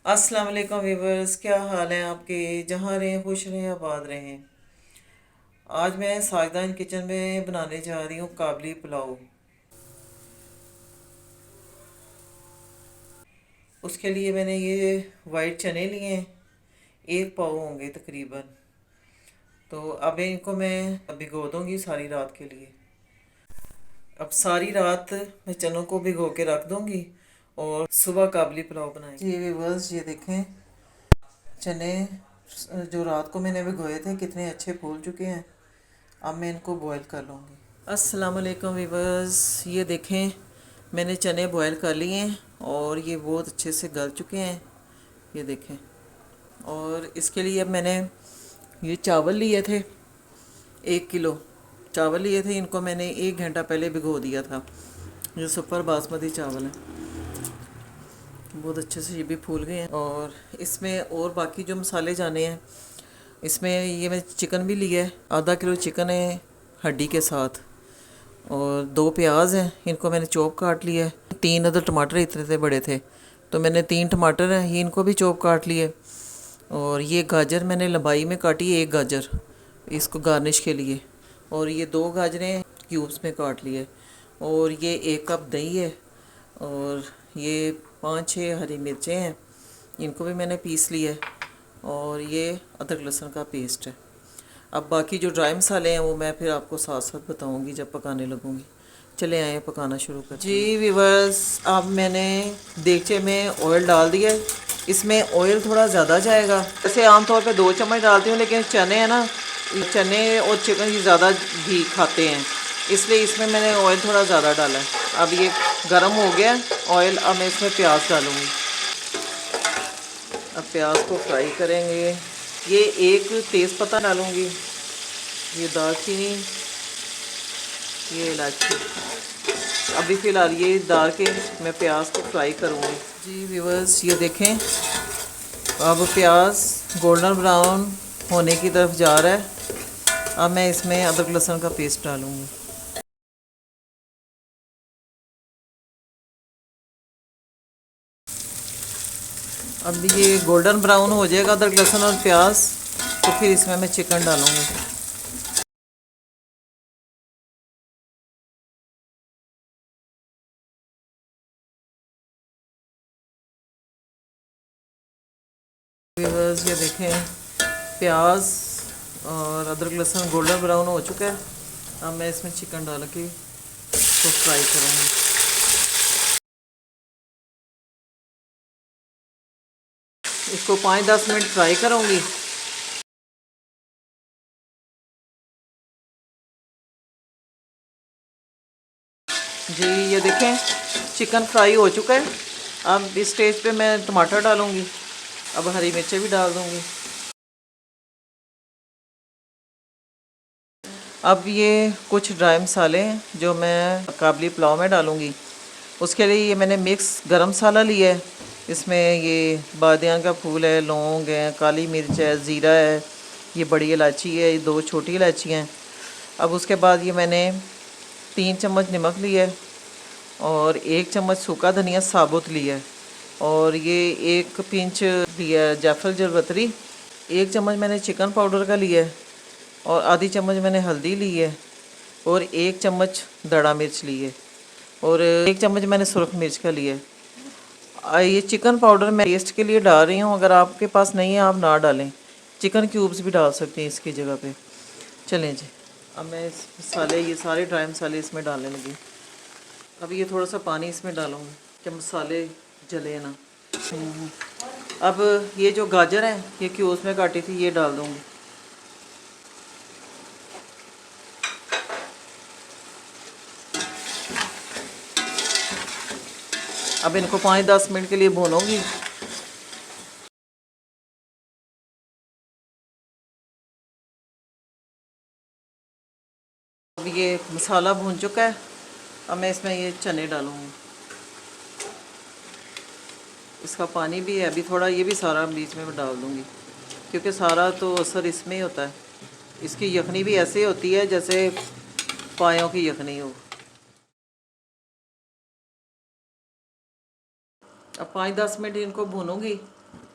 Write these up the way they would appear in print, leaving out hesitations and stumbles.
अस्सलाम वालेकुम वीवर्स, क्या हाल है आपके। जहाँ रहें खुश रहें आबाद रहें। आज मैं साजदान किचन में बनाने जा रही हूँ काबली पुलाव। उसके लिए मैंने ये वाइट चने लिए हैं, एक पाव होंगे तकरीबन। तो अब इनको मैं भिगो दूँगी सारी रात के लिए। अब सारी रात मैं चनों को भिगो के रख दूँगी और सुबह काबली पुलाव बनाएंगे। ये वीवर्स, ये देखें चने जो रात को मैंने भिगोए थे कितने अच्छे फूल चुके हैं। अब मैं इनको बॉईल कर लूँगी। अस्सलाम वालेकुम वीवर्स, ये देखें मैंने चने बॉईल कर लिए हैं और ये बहुत अच्छे से गल चुके हैं। ये देखें। और इसके लिए अब मैंने ये चावल लिए थे, 1 किलो चावल लिए थे। इनको मैंने 1 घंटा पहले भिगो दिया था। ये सुपर बासमती चावल है, बहुत अच्छे से ये भी फूल गए हैं। और इसमें और बाकी जो मसाले जाने हैं, इसमें ये मैं चिकन भी लिया है, ½ किलो चिकन है हड्डी के साथ। और 2 प्याज हैं, इनको मैंने चॉप काट लिया है। 3 अदर टमाटर इतने थे बड़े थे, तो मैंने 3 टमाटर हैं, ये इनको भी चॉप काट लिए। और ये गाजर मैंने लंबाई में काटी है, 1 गाजर इसको गार्निश के लिए। और ये 2 गाजरें क्यूब्स में काट लिए। और ये 1 कप दही है। और ये 5-6 हरी मिर्चें हैं, इनको भी मैंने पीस लिया है। और ये अदरक लहसुन का पेस्ट है। अब बाकी जो ड्राई मसाले हैं वो मैं फिर आपको साथ साथ बताऊंगी जब पकाने लगूंगी। चले आए पकाना शुरू कर जी वीवर्स। अब मैंने देगचे में ऑयल डाल दिया है। इसमें ऑयल थोड़ा ज़्यादा जाएगा, वैसे आमतौर पे 2 चम्मच डालती हूँ, लेकिन चने हैं ना, चने और चिकन की ज़्यादा घी खाते हैं, इसलिए इसमें मैंने ऑयल थोड़ा ज़्यादा डाला है। अब ये गर्म हो गया ऑयल, अब मैं इसमें प्याज डालूँगी। अब प्याज को फ्राई करेंगे। ये एक तेज़ पत्ता डालूँगी, ये दालचीनी, ये इलायची। अभी फ़िलहाल ये डाल के मैं प्याज को फ्राई करूँगी। जी व्यूअर्स, ये देखें अब प्याज गोल्डन ब्राउन होने की तरफ जा रहा है। अब मैं इसमें अदरक लहसुन का पेस्ट डालूँगी। अब ये गोल्डन ब्राउन हो जाएगा अदरक लहसुन और प्याज, तो फिर इसमें मैं चिकन डालूँगी। व्यूअर्स, ये देखें प्याज और अदरक लहसुन गोल्डन ब्राउन हो चुका है। अब मैं इसमें चिकन डाल के इसको फ्राई करूँगी। इसको 5-10 मिनट फ्राई करूँगी। जी ये देखें चिकन फ्राई हो चुका है। अब इस स्टेज पे मैं टमाटर डालूँगी। अब हरी मिर्चें भी डाल दूँगी। अब ये कुछ ड्राई मसाले हैं जो मैं काबली पुलाव में डालूँगी। उसके लिए ये मैंने मिक्स गरम मसाला लिया है। इसमें ये बादियान का फूल है, लौंग है, काली मिर्च है, ज़ीरा है, ये बड़ी इलायची है, ये 2 छोटी इलायची हैं। अब उसके बाद ये मैंने 3 चम्मच नमक लिया है और 1 चम्मच सूखा धनिया साबुत लिया है। और ये 1 पिंच लिया है जायफल जरवतरी। 1 चम्मच मैंने चिकन पाउडर का लिया है और आधी चम्मच मैंने हल्दी ली है। और 1 चम्मच दड़ा मिर्च ली है और 1 चम्मच मैंने सुरख मिर्च का लिया है। ये चिकन पाउडर मैं टेस्ट के लिए डाल रही हूँ, अगर आपके पास नहीं है आप ना डालें। चिकन क्यूब्स भी डाल सकते हैं इसकी जगह पे। चलें जी, अब मैं इस मसाले, ये सारे ड्राई मसाले इसमें डालने लगी। अब ये थोड़ा सा पानी इसमें डालूँगी कि मसाले जले ना। अब ये जो गाजर है ये क्यूब्स में काटी थी, ये डाल दूँगी। अब इनको 5-10 मिनट के लिए भूनूंगी। अब ये मसाला भून चुका है। अब मैं इसमें ये चने डालूँगी। इसका पानी भी है अभी थोड़ा, ये भी सारा बीच में डाल दूँगी क्योंकि सारा तो असर इसमें ही होता है। इसकी यखनी भी ऐसे होती है जैसे पायों की यखनी हो। अब 5-10 मिनट इनको भूनूंगी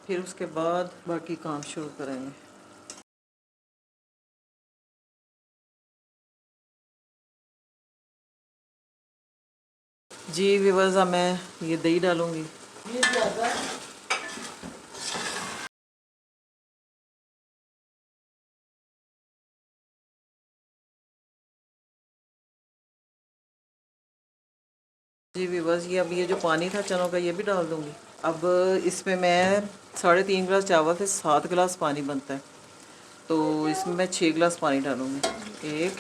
फिर उसके बाद बाकी काम शुरू करेंगे। जी व्यूअर्स, अब मैं ये दही डालूँगी। जी व्यूअर्स, ये जो पानी था चनों का ये भी डाल दूँगी। अब इसमें मैं 3.5 गिलास चावल से 7 गिलास पानी बनता है, तो इसमें मैं 6 गिलास पानी डालूँगी। एक,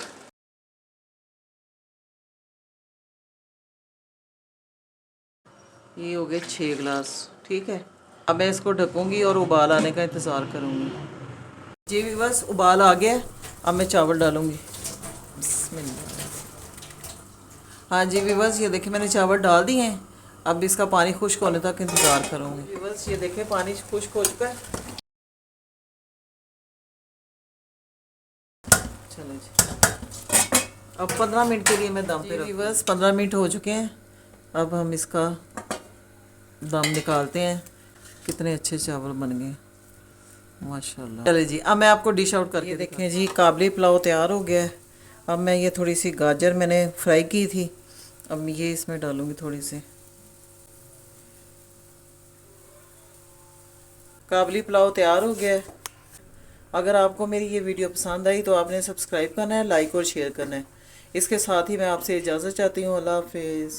ये हो गए 6 गिलास। ठीक है, अब मैं इसको ढकूँगी और उबाल आने का इंतज़ार करूँगी। जी व्यूअर्स, उबाल आ गया। अब मैं चावल डालूँगी। बिस्मिल्लाह। हाँ जी व्यूअर्स, ये देखिए मैंने चावल डाल दिए हैं। अब इसका पानी खुश्क होने तक इंतज़ार करूँगी। व्यूअर्स, ये देखिए पानी खुश्क हो चुका है। चलो जी, अब 15 मिनट के लिए मैं दम पे रखूँगी। व्यूअर्स, 15 मिनट हो चुके हैं। अब हम इसका दम निकालते हैं। कितने अच्छे चावल बन गए माशाल्लाह। चले जी, अब मैं आपको डिश आउट करके देखें जी। काबली पुलाव तैयार हो गया है। अब मैं ये थोड़ी सी गाजर मैंने फ्राई की थी, अब ये इसमें डालूँगी थोड़ी सी। काबली पुलाव तैयार हो गया है। अगर आपको मेरी ये वीडियो पसंद आई तो आपने सब्सक्राइब करना है, लाइक और शेयर करना है। इसके साथ ही मैं आपसे इजाज़त चाहती हूँ। अल्लाह हाफिज़।